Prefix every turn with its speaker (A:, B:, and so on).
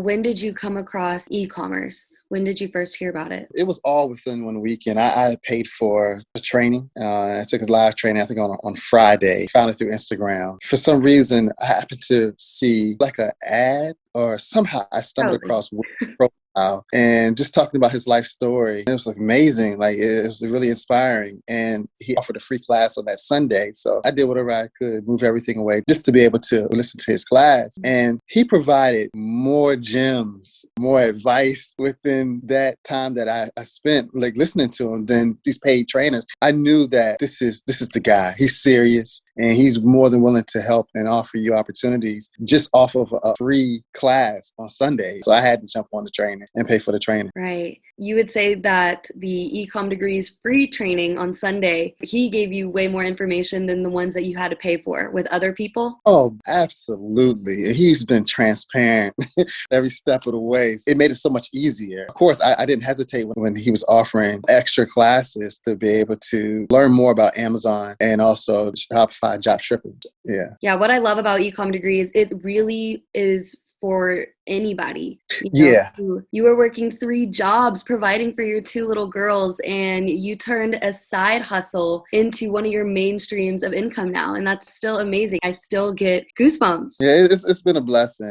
A: when did you come across e-commerce? When did you first hear about it?
B: It was all within one weekend. I paid for the training. I took a live training, I think on Friday. Found it through Instagram. For some reason, I happened to see like an ad, or somehow I stumbled
A: Totally.
B: across and just talking about his life story. It was like amazing. Like, it was really inspiring. And he offered a free class on that Sunday. So I did whatever I could, move everything away just to be able to listen to his class. And he provided more gems, more advice within that time that I spent like listening to him than these paid trainers. I knew that this is the guy. He's serious, and he's more than willing to help and offer you opportunities just off of a free class on Sunday. So I had to jump on the training and pay for the training.
A: Right. You would say that the ECOM degrees free training on Sunday, he gave you way more information than the ones that you had to pay for with other people?
B: Oh, absolutely. He's been transparent every step of the way. It made it so much easier. Of course, I didn't hesitate when he was offering extra classes to be able to learn more about Amazon and also Shopify drop shipping. Yeah.
A: Yeah, what I love about ECOM degrees, it really is for anybody.
B: Yeah.
A: You were working 3 jobs providing for your 2 little girls, and you turned a side hustle into one of your main streams of income now. And that's still amazing. I still get goosebumps.
B: Yeah, it's been a blessing.